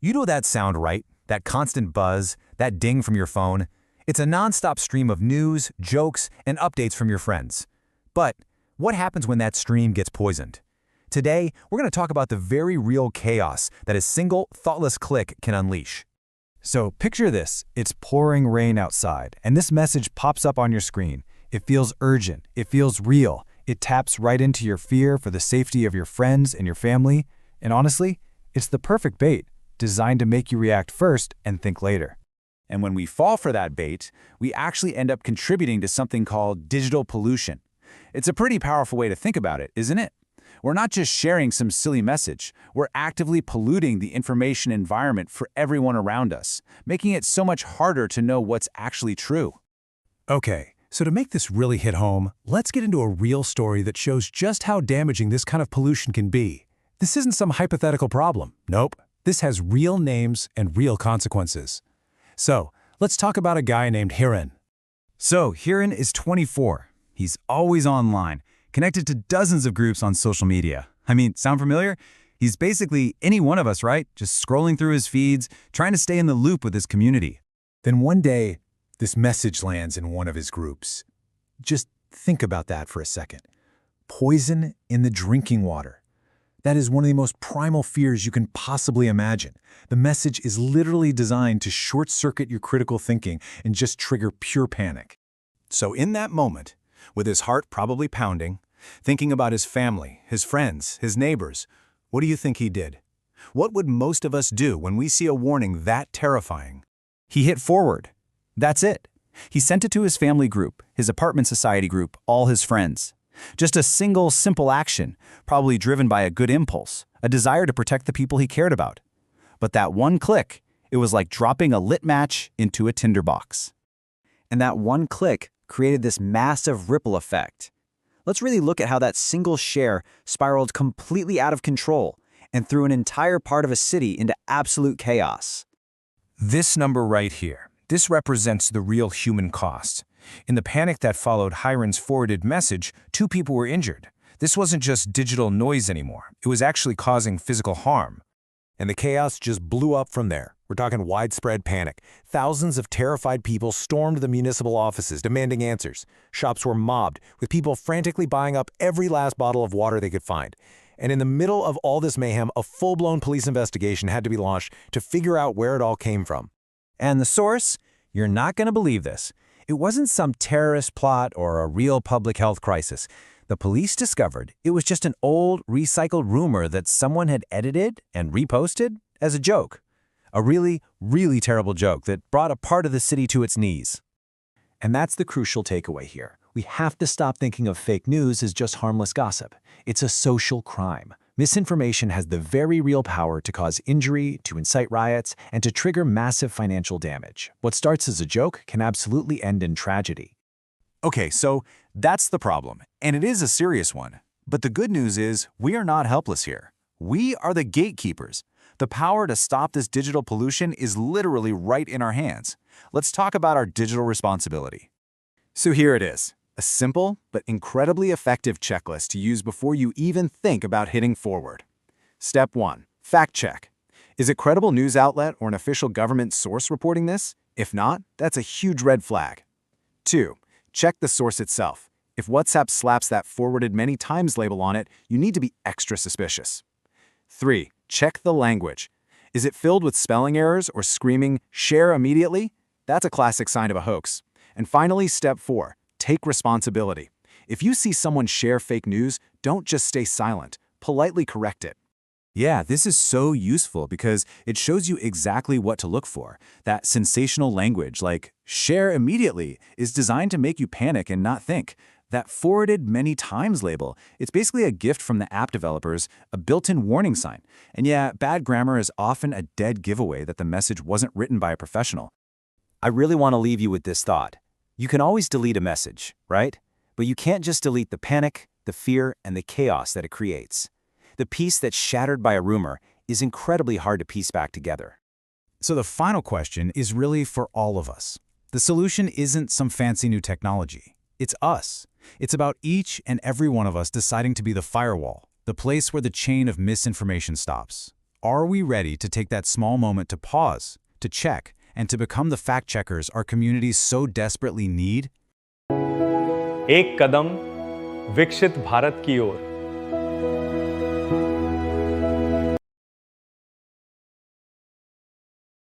You know that sound, right? That constant buzz, that ding from your phone. It's a nonstop stream of news, jokes, and updates from your friends. But what happens when that stream gets poisoned? Today, we're going to talk about the very real chaos that a single, thoughtless click can unleash. So picture this. It's pouring rain outside, and this message pops up on your screen. It feels urgent. It feels real. It taps right into your fear for the safety of your friends and your family. And honestly, it's the perfect bait, designed to make you react first and think later. And when we fall for that bait, we actually end up contributing to something called digital pollution. It's a pretty powerful way to think about it, isn't it? We're not just sharing some silly message, we're actively polluting the information environment for everyone around us, making it so much harder to know what's actually true. Okay, so to make this really hit home, let's get into a real story that shows just how damaging this kind of pollution can be. This isn't some hypothetical problem. Nope. This has real names and real consequences. So, let's talk about a guy named Hiren. So, Hiren is 24. He's always online, connected to dozens of groups on social media. I mean, sound familiar? He's basically any one of us, right? Just scrolling through his feeds, trying to stay in the loop with his community. Then one day, this message lands in one of his groups. Just think about that for a second. Poison in the drinking water. That is one of the most primal fears you can possibly imagine. The message is literally designed to short-circuit your critical thinking and just trigger pure panic. So in that moment, with his heart probably pounding, thinking about his family, his friends, his neighbors, what do you think he did? What would most of us do when we see a warning that terrifying? He hit forward. That's it. He sent it to his family group, his apartment society group, all his friends. Just a single, simple action, probably driven by a good impulse, a desire to protect the people he cared about. But that one click, it was like dropping a lit match into a tinderbox. And that one click created this massive ripple effect. Let's really look at how that single share spiraled completely out of control and threw an entire part of a city into absolute chaos. This number right here, this represents the real human cost. In the panic that followed Hiren's forwarded message, 2 people were injured. This wasn't just digital noise anymore. It was actually causing physical harm. And the chaos just blew up from there. We're talking widespread panic. Thousands of terrified people stormed the municipal offices demanding answers. Shops were mobbed, with people frantically buying up every last bottle of water they could find. And in the middle of all this mayhem, a full-blown police investigation had to be launched to figure out where it all came from. And the source? You're not going to believe this. It wasn't some terrorist plot or a real public health crisis. The police discovered it was just an old, recycled rumor that someone had edited and reposted as a joke. A really, really terrible joke that brought a part of the city to its knees. And that's the crucial takeaway here. We have to stop thinking of fake news as just harmless gossip. It's a social crime. Misinformation has the very real power to cause injury, to incite riots, and to trigger massive financial damage. What starts as a joke can absolutely end in tragedy. Okay, so that's the problem, and it is a serious one. But the good news is we are not helpless here. We are the gatekeepers. The power to stop this digital pollution is literally right in our hands. Let's talk about our digital responsibility. So here it is. A simple but incredibly effective checklist to use before you even think about hitting forward. Step 1. Fact check. Is a credible news outlet or an official government source reporting this? If not, that's a huge red flag. 2. Check the source itself. If WhatsApp slaps that forwarded many times label on it, you need to be extra suspicious. 3. Check the language. Is it filled with spelling errors or screaming, "share immediately"? That's a classic sign of a hoax. And finally, step 4. Take responsibility. If you see someone share fake news, don't just stay silent. Politely correct it. Yeah, this is so useful because it shows you exactly what to look for. That sensational language like "share immediately" is designed to make you panic and not think. That forwarded many times label, it's basically a gift from the app developers, a built-in warning sign. And yeah, bad grammar is often a dead giveaway that the message wasn't written by a professional. I really want to leave you with this thought. You can always delete a message, right? But you can't just delete the panic, the fear, and the chaos that it creates. The piece that's shattered by a rumor is incredibly hard to piece back together. So the final question is really for all of us. The solution isn't some fancy new technology. It's us. It's about each and every one of us deciding to be the firewall, the place where the chain of misinformation stops. Are we ready to take that small moment to pause, to check, and to become the fact-checkers our communities so desperately need? एक कदम विकसित भारत की ओर।